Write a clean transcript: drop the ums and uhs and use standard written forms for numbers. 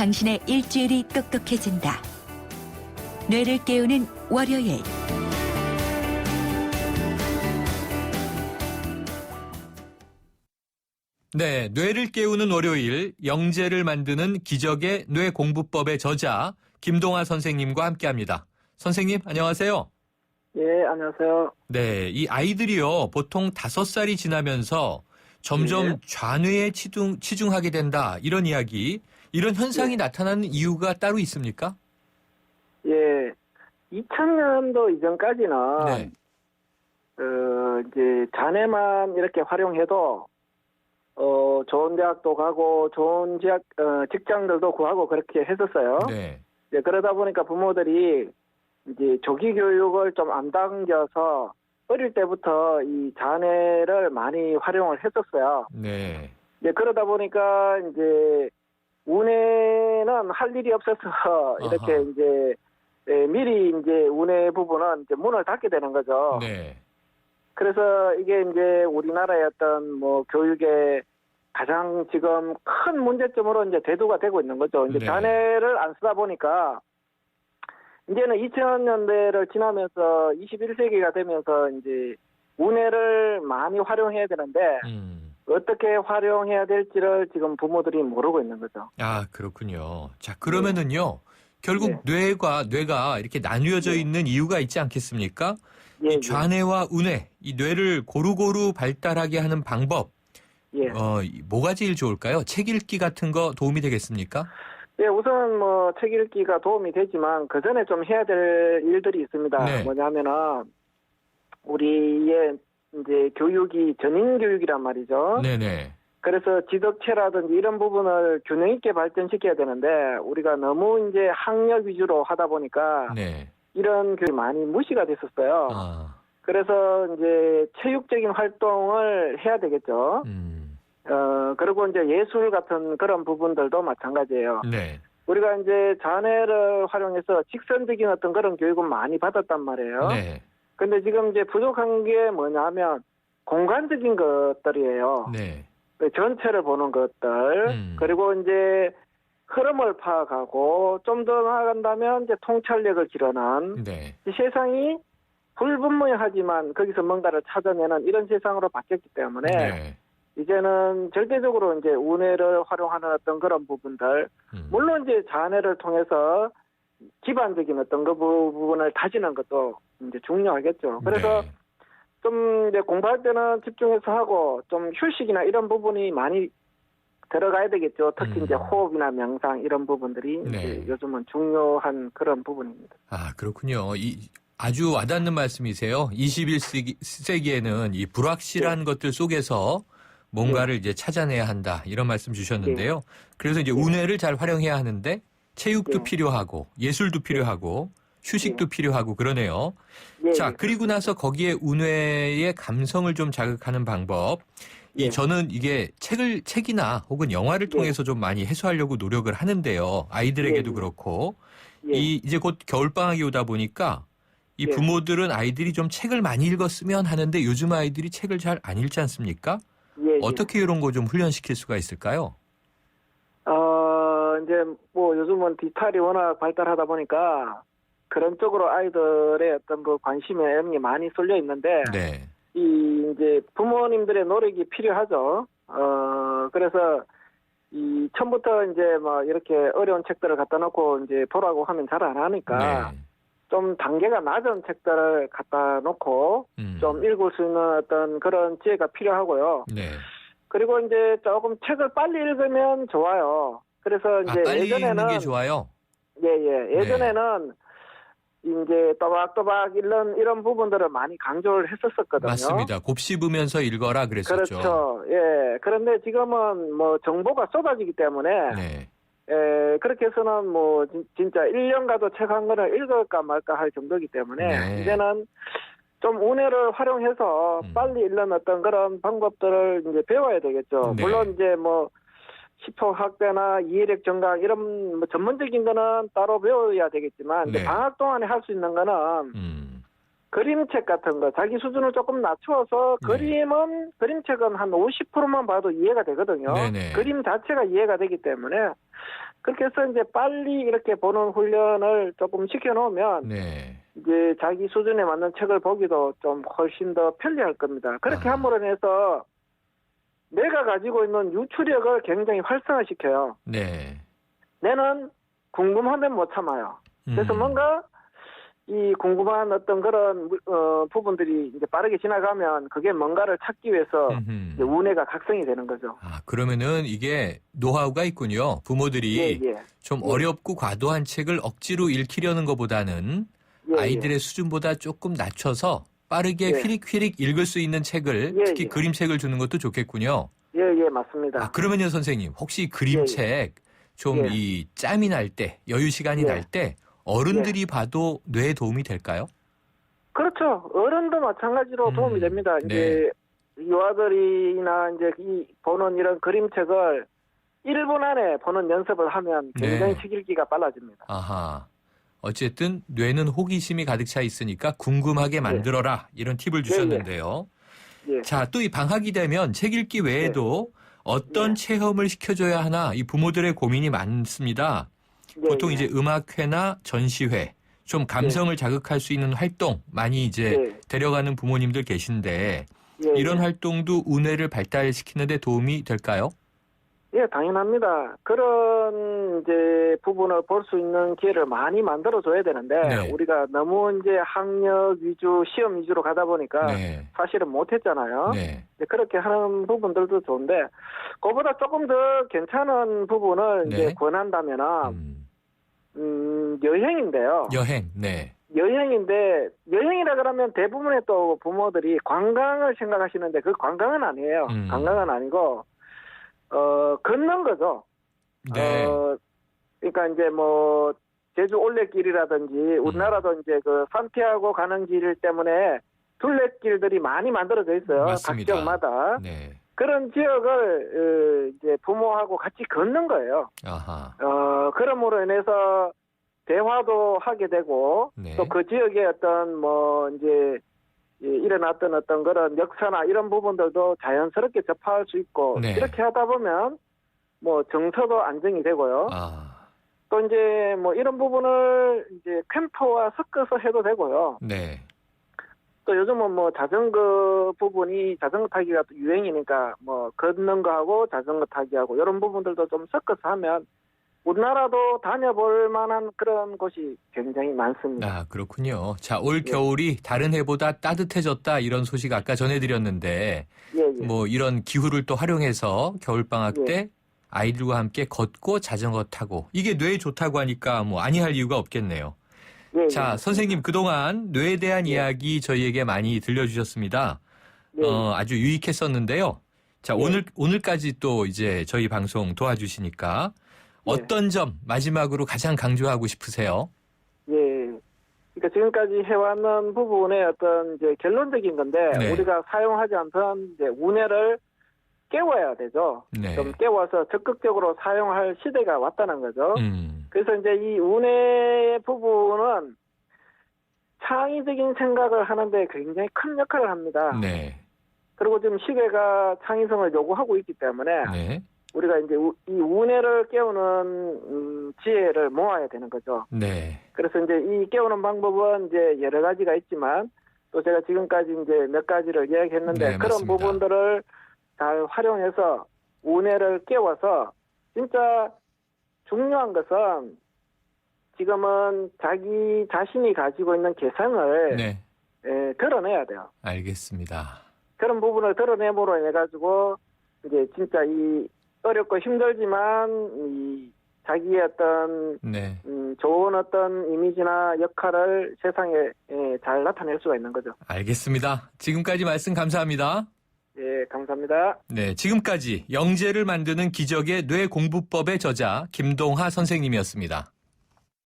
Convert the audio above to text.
당신의 일주일이 똑똑해진다. 뇌를 깨우는 월요일. 네, 뇌를 깨우는 월요일, 영재를 만드는 기적의 뇌공부법의 저자 김동하 선생님과 함께합니다. 선생님, 안녕하세요. 예, 안녕하세요. 네, 이 아이들이요, 보통 5살이 지나면서 점점 예. 좌뇌에 치중하게 된다, 이런 이야기, 이런 현상이 나타나는 이유가 따로 있습니까? 예, 2000년도 이전까지는 네. 이제 자네만 이렇게 활용해도 좋은 대학도 가고 좋은 직장들도 구하고 그렇게 했었어요. 네. 예, 그러다 보니까 부모들이 이제 조기 교육을 좀 안 당겨서 어릴 때부터 이 자네를 많이 활용을 했었어요. 네. 예, 그러다 보니까 이제 운해는 할 일이 없어서 이렇게 아하. 이제 미리 이제 운해 부분은 이제 문을 닫게 되는 거죠. 네. 그래서 이게 이제 우리나라의 어떤 뭐 교육의 가장 지금 큰 문제점으로 이제 대두가 되고 있는 거죠. 이제 네. 자네를 안 쓰다 보니까 이제는 2000년대를 지나면서 21세기가 되면서 이제 운해를 많이 활용해야 되는데 어떻게 활용해야 될지를 지금 부모들이 모르고 있는 거죠. 아, 그렇군요. 자, 그러면은요, 결국 뇌가 이렇게 나뉘어져 네. 있는 이유가 있지 않겠습니까? 예, 이 좌뇌와 우뇌, 이 뇌를 고루고루 발달하게 하는 방법, 예. 뭐가 제일 좋을까요? 책 읽기 같은 거 도움이 되겠습니까? 예, 우선 뭐 책 읽기가 도움이 되지만 그 전에 좀 해야 될 일들이 있습니다. 네. 뭐냐면은 우리의 이제 교육이 전인 교육이란 말이죠. 네네. 그래서 지덕체라든지 이런 부분을 균형 있게 발전시켜야 되는데 우리가 너무 이제 학력 위주로 하다 보니까 네. 이런 교육이 많이 무시가 됐었어요. 아, 그래서 이제 체육적인 활동을 해야 되겠죠. 그리고 이제 예술 같은 그런 부분들도 마찬가지예요. 네. 우리가 이제 자뇌를 활용해서 직선적인 어떤 그런 교육은 많이 받았단 말이에요. 네. 근데 지금 이제 부족한 게 뭐냐면 공간적인 것들이에요. 네. 전체를 보는 것들. 그리고 이제 흐름을 파악하고 좀 더 나아간다면 이제 통찰력을 기르는 네. 이 세상이 불분명하지만 거기서 뭔가를 찾아내는 이런 세상으로 바뀌었기 때문에 네. 이제는 절대적으로 이제 운해를 활용하는 어떤 그런 부분들, 물론 이제 자뇌를 통해서 기반적인 어떤 그 부분을 다지는 것도 이제 중요하겠죠. 그래서 네. 좀 이제 공부할 때는 집중해서 하고 좀 휴식이나 이런 부분이 많이 들어가야 되겠죠. 특히 이제 호흡이나 명상 이런 부분들이 네. 이제 요즘은 중요한 그런 부분입니다. 아, 그렇군요. 아주 와닿는 말씀이세요. 21세기에는 이 불확실한 것들 속에서 뭔가를 이제 찾아내야 한다. 이런 말씀 주셨는데요. 그래서 이제 운해를 잘 활용해야 하는데 체육도 필요하고 예술도 필요하고 휴식도 필요하고 그러네요. 자, 그리고 나서 거기에 운해의 감성을 좀 자극하는 방법. 저는 이게 책이나 혹은 영화를 통해서 좀 많이 해소하려고 노력을 하는데요. 아이들에게도 그렇고. 이제 곧 겨울방학이 오다 보니까 이 부모들은 아이들이 좀 책을 많이 읽었으면 하는데 요즘 아이들이 책을 잘 안 읽지 않습니까? 어떻게 이런 거 좀 훈련시킬 수가 있을까요? 이제 뭐 요즘은 디지털이 워낙 발달하다 보니까 그런 쪽으로 아이들의 어떤 그 관심에 애정이 많이 쏠려 있는데 네. 이제 부모님들의 노력이 필요하죠. 그래서 처음부터 이제 뭐 이렇게 어려운 책들을 갖다 놓고 이제 보라고 하면 잘 안 하니까 네. 좀 단계가 낮은 책들을 갖다 놓고 좀 읽을 수 있는 어떤 그런 지혜가 필요하고요. 네. 그리고 이제 조금 책을 빨리 읽으면 좋아요. 그래서 이제 빨리 예전에는 읽는 게 좋아요. 예전에는 이제 또박또박 이런 부분들을 많이 강조를 했었거든요. 맞습니다. 곱씹으면서 읽어라 그랬었죠. 그렇죠. 예. 그런데 지금은 뭐 정보가 쏟아지기 때문에 네. 그렇게 해서는 뭐 진짜 1년 가도 책 한 권을 읽을까 말까 할 정도이기 때문에 네. 이제는 좀 운해를 활용해서 빨리 읽는 어떤 그런 방법들을 이제 배워야 되겠죠. 네. 물론 이제 뭐 시폭 확대나 이해력 증강 이런 뭐 전문적인 거는 따로 배워야 되겠지만 이제 방학 동안에 할 수 있는 거는 그림책 같은 거 자기 수준을 조금 낮추어서 그림책은 한 50%만 봐도 이해가 되거든요. 네네. 그림 자체가 이해가 되기 때문에 그렇게 해서 이제 빨리 이렇게 보는 훈련을 조금 시켜놓으면 네. 이제 자기 수준에 맞는 책을 보기도 좀 훨씬 더 편리할 겁니다. 그렇게 함으로 인해서 내가 가지고 있는 유추력을 굉장히 활성화시켜요. 네. 내는 궁금하면 못 참아요. 그래서 뭔가 이 궁금한 어떤 그런 부분들이 이제 빠르게 지나가면 그게 뭔가를 찾기 위해서 이제 우뇌가 각성이 되는 거죠. 아, 그러면은 이게 노하우가 있군요. 부모들이 예. 좀 어렵고 과도한 책을 억지로 읽히려는 것보다는 아이들의 수준보다 조금 낮춰서 빠르게 휘릭휘릭 읽을 수 있는 책을 특히 그림책을 주는 것도 좋겠군요. 예, 맞습니다. 아, 그러면요, 선생님. 혹시 그림책 좀 이 짬이 날 때, 여유 시간이 날 때 어른들이 봐도 뇌에 도움이 될까요? 그렇죠. 어른도 마찬가지로 도움이 됩니다. 이제 유아들이나 이제 이 보는 이런 그림책을 1분 안에 보는 연습을 하면 굉장히 책 읽기가 빨라집니다. 아하. 어쨌든 뇌는 호기심이 가득 차 있으니까 궁금하게 만들어라. 이런 팁을 주셨는데요. 자, 또 이 방학이 되면 책 읽기 외에도 어떤 체험을 시켜줘야 하나 이 부모들의 고민이 많습니다. 보통 이제 음악회나 전시회, 좀 감성을 자극할 수 있는 활동 많이 이제 데려가는 부모님들 계신데 이런 활동도 우뇌를 발달시키는 데 도움이 될까요? 예, 당연합니다. 그런 이제 부분을 볼 수 있는 기회를 많이 만들어줘야 되는데 우리가 너무 이제 학력 위주, 시험 위주로 가다 보니까 사실은 못했잖아요. 그렇게 하는 부분들도 좋은데 그보다 조금 더 괜찮은 부분을 이제 권한다면은 여행인데요. 여행, 여행인데 여행이라 그러면 대부분의 또 부모들이 관광을 생각하시는데 그 관광은 아니에요. 관광은 아니고 걷는 거죠. 그러니까 이제 뭐 제주 올레길이라든지 우리나라도 이제 그 산티아고 가는 길 때문에 둘레길들이 많이 만들어져 있어요. 맞습니다. 각 지역마다. 그런 지역을 이제 부모하고 같이 걷는 거예요. 그럼으로 인해서 대화도 하게 되고 또 그 지역의 어떤 뭐 이제 일어났던 어떤 그런 역사나 이런 부분들도 자연스럽게 접할 수 있고 이렇게 하다 보면 뭐 정서도 안정이 되고요. 또 이제 뭐 이런 부분을 이제 캠퍼와 섞어서 해도 되고요. 또 요즘은 뭐 자전거 부분이 자전거 타기가 또 유행이니까 뭐 걷는 거하고 자전거 타기하고 이런 부분들도 좀 섞어서 하면 우리나라도 다녀볼 만한 그런 곳이 굉장히 많습니다. 아, 그렇군요. 자, 올 겨울이 다른 해보다 따뜻해졌다 이런 소식 아까 전해드렸는데 뭐 이런 기후를 또 활용해서 겨울방학 때 아이들과 함께 걷고 자전거 타고 이게 뇌에 좋다고 하니까 뭐 아니할 이유가 없겠네요. 자, 선생님 그동안 뇌에 대한 이야기 저희에게 많이 들려주셨습니다. 아주 유익했었는데요. 자, 오늘까지 또 이제 저희 방송 도와주시니까 어떤 점 마지막으로 가장 강조하고 싶으세요? 그러니까 지금까지 해왔는 부분의 어떤 이제 결론적인 건데 우리가 사용하지 않던 이제 우뇌를 깨워야 되죠. 좀 깨워서 적극적으로 사용할 시대가 왔다는 거죠. 그래서 이제 이 우뇌 부분은 창의적인 생각을 하는데 굉장히 큰 역할을 합니다. 그리고 지금 시대가 창의성을 요구하고 있기 때문에 우리가 이제 이 우뇌를 깨우는 지혜를 모아야 되는 거죠. 그래서 이제 이 깨우는 방법은 이제 여러 가지가 있지만 또 제가 지금까지 이제 몇 가지를 이야기했는데 그런 맞습니다. 부분들을 잘 활용해서 우뇌를 깨워서 진짜 중요한 것은 지금은 자기 자신이 가지고 있는 개성을 드러내야 돼요. 알겠습니다. 그런 부분을 드러내므로 인해 가지고 이제 진짜 이 어렵고 힘들지만 이 자기의 어떤 좋은 어떤 이미지나 역할을 세상에 잘 나타낼 수가 있는 거죠. 알겠습니다. 지금까지 말씀 감사합니다. 감사합니다. 네, 지금까지 영재를 만드는 기적의 뇌공부법의 저자 김동하 선생님이었습니다.